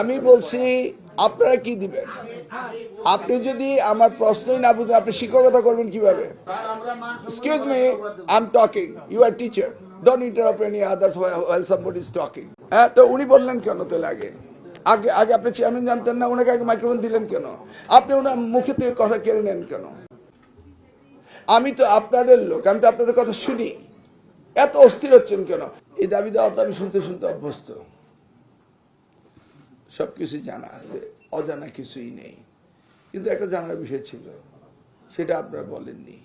আমি বলছি আপনারা কি দিবেন? আপনি যদি আমার প্রশ্নই না বুঝেন আপনি শিক্ষকতা করবেন কিভাবে? Excuse me, I am talking, you are teacher, don't interrupt any others while somebody is talking. হ্যাঁ, তো উনি বললেন কেন তাহলে আগে আগে আগে আপনি চেয়ারম্যান জানতেন না, ওনাকে আগে মাইক্রোফোন দিলেন কেন? আপনি ওনার মুখে থেকে কথা কেড়ে নেন কেন? আমি তো আপনাদের লোক, আমি তো আপনাদের কথা শুনি, এত অস্থির হচ্ছেন কেন? এই দাবি দেওয়া তো আমি শুনতে শুনতে অভ্যস্ত, সবকিছু জানা আছে, অজানা কিছুই নেই। কিন্তু একটা জানার বিষয় ছিল, সেটা আপনারা বলেননি।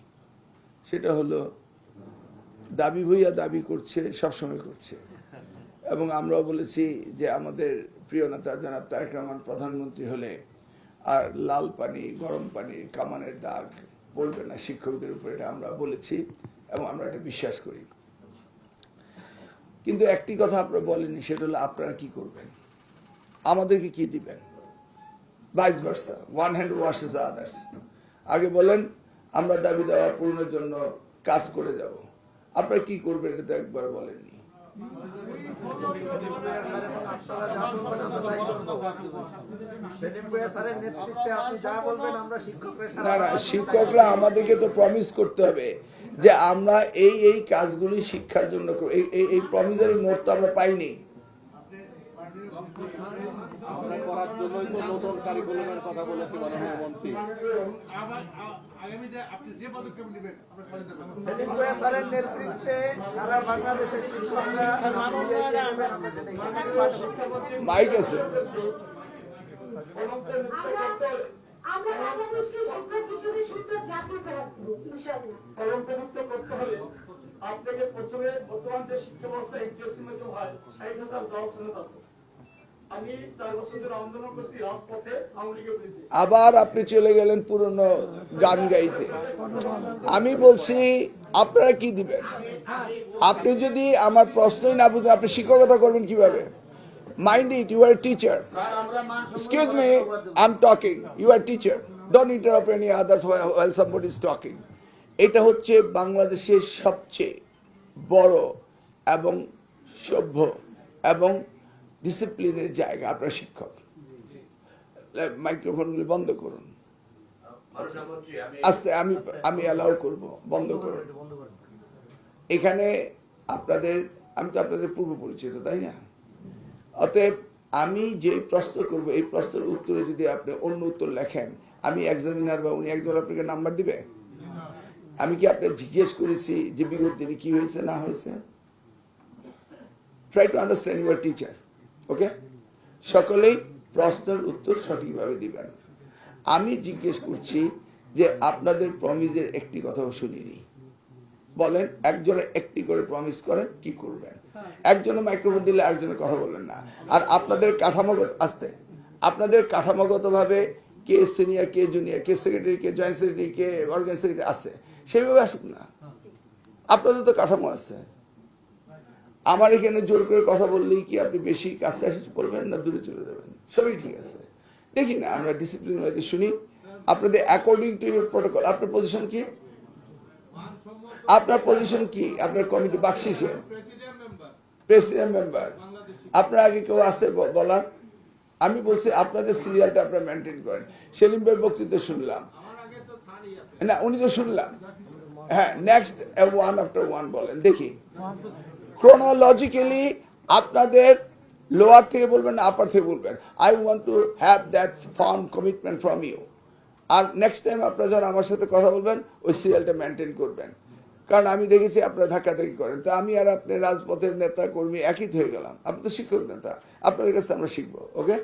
সেটা হলো দাবি ভুইয়া দাবি করছে, সবসময় করছে। এবং আমরাও বলেছি যে আমাদের প্রিয় নেতা জনাব তারেক রহমান প্রধানমন্ত্রী হলে আর লাল পানি গরম পানি কামানের দাগ পড়বে না শিক্ষকদের উপর, এটা আমরা বলেছি এবং আমরা এটা বিশ্বাস করি। কিন্তু একটি কথা আপনারা বলেননি, সেটা হলো আপনারা কি করবেন, আমাদেরকে কি দিবেন? Vice versa, one hand washes the others. আগে বলেন আমরা দাবি দেওয়া পূরণের জন্য কাজ করে যাব, আপনারা কি করবেন এটা তো একবার বলেননি। না না, শিক্ষকরা আমাদেরকে তো প্রমিস করতে হবে যে আমরা এই এই কাজগুলি শিক্ষার জন্য এই প্রমিসারি নোট তো আমরা পাইনি। মাইক আছে, আমরা বাংলাদেশকে শিক্ষক হিসেবে সুন্দর জাতি করতে হলে আপনাকে প্রথমে বর্তমান যে শিক্ষা ব্যবস্থা এনটিএসসি মধ্যে হয় ৬০,০০০ জব সনদ আছে। আমি ৪ বছর ধরে আন্দোলন করছি রাজপথে আওয়ামী লীগের বিরুদ্ধে। আবার আপনি চলে গেলেন পুরনো গান গাইতে। আমি বলছি আপনারা কি দিবেন? আপনি যদি আমার প্রশ্নই না বুঝেন আপনি শিক্ষকতা করবেন কিভাবে? Mind it, you are a teacher. Excuse me, I'm talking. You are a teacher. Don't interrupt any others while somebody is talking. এটা হচ্ছে বাংলাদেশের সবচেয়ে বড় এবং সভ্য এবং ডিসিপ্লিনের জায়গা। আপনার শিক্ষক, মাইক্রোফোনগুলি বন্ধ করুন আস্তে, আমি অ্যালাউ করব, বন্ধ করুন। এখানে আপনাদের, আমি তো আপনাদের পূর্ব পরিচিত, তাই না? অতএব আমি যে প্রশ্ন করব এই প্রশ্নের উত্তরে যদি আপনি অন্য উত্তর লেখেন, আমি এক্সামিনার বা উনি একজন আপনাকে নাম্বার দিবে? আমি কি আপনি জিজ্ঞেস করেছি যে বিগত দিনে কি হয়েছে না হয়েছে? Try to understand, you are teacher, okay? সকলেই প্রশ্নের উত্তর সঠিকভাবে দিবেন। আমি জিজ্ঞেস করছি যে আপনাদের প্রমিসের একটি কথাও শুনিনি। বলেন, একজনে একটি করে প্রমিস করেন, কি করবেন? একজনে মাইক্রোফোন দিলে আরেকজনের কথা বললেন না। আর আপনাদের কাঠামোগত আসতে, আপনাদের কাঠামোগতভাবে কে সিনিয়র, কে জুনিয়র, কে সেক্রেটারি, কে জয়েন্ট সেক্রেটারি, কে অর্গানাইজ সেক্রেটারি আছে, সেইভাবে আসুক না। আপনাদের তো কাঠামো আছে। আমার এখানে জোর করে কথা বললেই কি আপনি বেশি কাছে আসে বলবেন না দূরে চলে যাবেন? সবই ঠিক আছে, দেখি না আমরা ডিসিপ্লিন হয়তো শুনি। আপনাদের অ্যাকর্ডিং টু ইউর প্রটোকল, আপনার পজিশন কি? আপনার পজিশন কি? আপনার কমিটি বাকশিসে প্রেসিডেন্ট মেম্বার, আপনার আগে কেউ আছে বলার? আমি বলছি আপনাদের সিরিয়ালটা আপনারা মেনটেন করেন। সেলিম ভাইয়ের বক্তৃতা শুনলাম না, উনি তো শুনলাম। হ্যাঁ, নেক্সট ওয়ান আফটার ওয়ান বলেন দেখি। ক্রোনোলজিক্যালি আপনাদের লোয়ার থেকে বলবেন না আপার থেকে বলবেন। I want to have that firm commitment from you. আর নেক্সট টাইম আপনারা যখন আমার সাথে কথা বলবেন ওই সিরিয়ালটা মেনটেন করবেন, কারণ আমি দেখেছি আপনারা ধাক্কাধাক্কি করেন। তো আমি আর আপনি রাজপথের নেতা কর্মী একই হয়ে গেলাম। আপনি তো শিক্ষক নেতা, আপনাদের কাছে আমরা শিখবো, ওকে?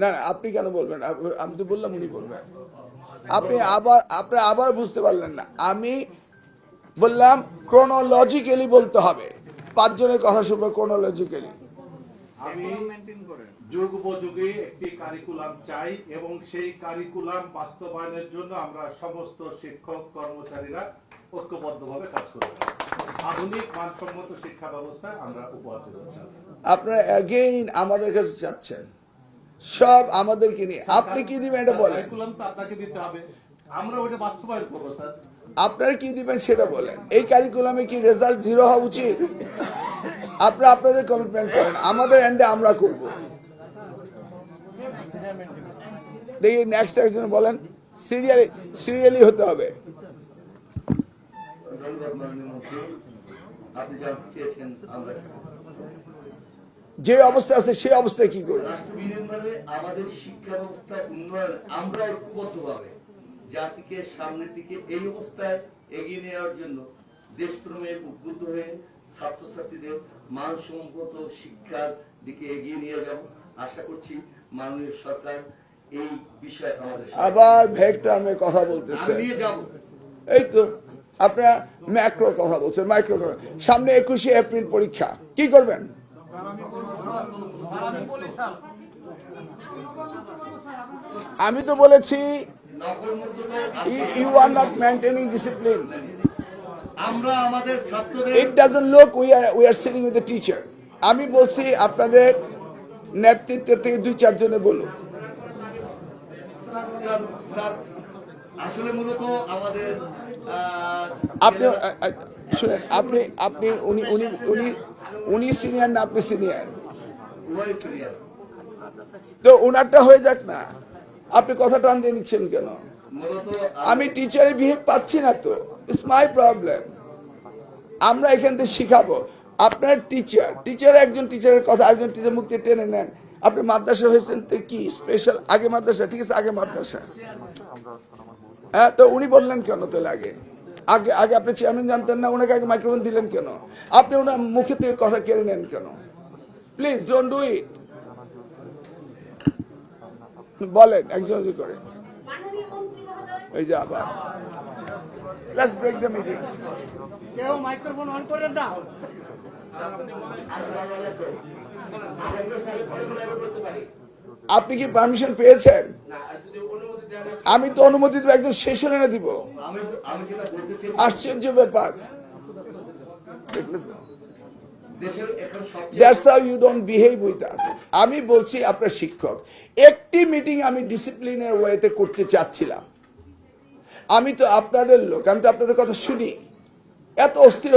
না আপনি কেন বলবেন? আমি তো বললাম উনি বলবেন। আপনি আবার বুঝতে পারলেন না। আমি বললাম ক্রোনোলজিক্যালি বলতে হবে, 5 জনের কথা শুনবো ক্রোনোলজিক্যালি। আমি যুগ উপযোগী একটি কারিকুলাম চাই এবং সেই কারিকুলাম বাস্তবায়নের জন্য আমরা সমস্ত শিক্ষক কর্মচারীরা ঐক্যবদ্ধভাবে কাজ করব। আধুনিক মানসম্মত শিক্ষা ব্যবস্থা আমরা উপহার দেব। আপনারা অ্যাগেইন আমাদের কাছে চাচ্ছেন সব আমাদেরকে নিয়ে। আপনি কি দিবেন এটা বলেন। কারিকুলাম তো আপনাকে দিতে হবে, আমরা ওটা বাস্তবায়ন করব স্যার। আপনারা কি দিবেন সেটা বলেন। এই কারিকুলামে কি রেজাল্ট 0 হওয়া উচিত? আপনারা আপনাদের কমিটমেন্ট করেন, আমাদের এন্ডে আমরা করব। দেখি নেক্সট একজন বলেন। সিরিয়ালি হতে হবে। ধন্যবাদ মাননীয় মন্ত্রী। আপনি জানতে চেয়েছেন আমরা যে অবস্থা আছে সেই অবস্থায় কি করব। রাষ্ট্র বিনির্মাণে আমাদের শিক্ষা ব্যবস্থা উন্নয়ন আমরা ঐক্যবদ্ধভাবে জাতিকে সামনের দিকে এই অবস্থায় এগিয়ে নেওয়ার জন্য দেশপ্রেমে উদ্বুদ্ধ হয়ে ছাত্রছাত্রীদের মানসম্মত শিক্ষার দিকে এগিয়ে নিয়ে যাব। আশা করছি মাননীয় সরকার এই বিষয়ে আমাদের আবার ভেগ টার্মে কথা বলতেছে। নিয়ে যাব। এই তো আপনারা ম্যাক্রো কথা বলছেন, মাইক্রো কথা। সামনে 21শে এপ্রিল পরীক্ষা, কি করবেন? আমি তো বলেছি you are not maintaining discipline. আমরা আমাদের ছাত্রদের it doesn't look we are sitting with the teacher. আমি বলছি আপনাদের নেতৃত্বের থেকে 2-4 জনে বলুন। স্যার আসলে মূলত আমাদের আপনি শুনেন, আপনি উনি সিনিয়র না আপনি সিনিয়র? উভয় সিনিয়র। তো ওনারটা হয়ে যাক না, আপনি কথা টান দিয়ে নিচ্ছেন কেন? মূলত আমি টিচারের বিহেভ পাচ্ছি না তো, ইটস মাই প্রবলেম। আমরা এখান থেকে শিখাবো। আপনার টিচার একজন টিচারের কথা একজন টিচার মুখ থেকে টেনে নেন। আপনি মাদ্রাসা হয়েছেন তো কি স্পেশাল? আগে মাদ্রাসা, ঠিক আছে, আগে মাদ্রাসা। হ্যাঁ, তো উনি বললেন কেন তাহলে আগে আগে আগে আপনি চেয়ারম্যান জানতেন না, ওনাকে আগে মাইক্রোফোন দিলেন কেন? আপনি ওনার মুখে থেকে কথা কেড়ে নেন কেন? Please don't do it. বলেন একজন করে। এই যে আবার লেটস ব্রেক দ্য মিটিং। কেউ মাইক্রোফোন অন করেন না। আপনি কি পারমিশন পেয়েছেন? আমি তো অনুমতি দেবো, একজন শেষ হলে না দিব। আমি যেটা বলতে চাই আশ্চর্য ব্যাপার। দেশের এখন সবচেয়ে That's how you don't behave with us. আমি বলছি আপনার শিক্ষক, একটি মিটিং আমি ডিসিপ্লিনের ওয়েতে করতে চাচ্ছিলাম। আমি তো আপনাদের লোক, আমি তো আপনাদের কথা শুনি। এত অস্থির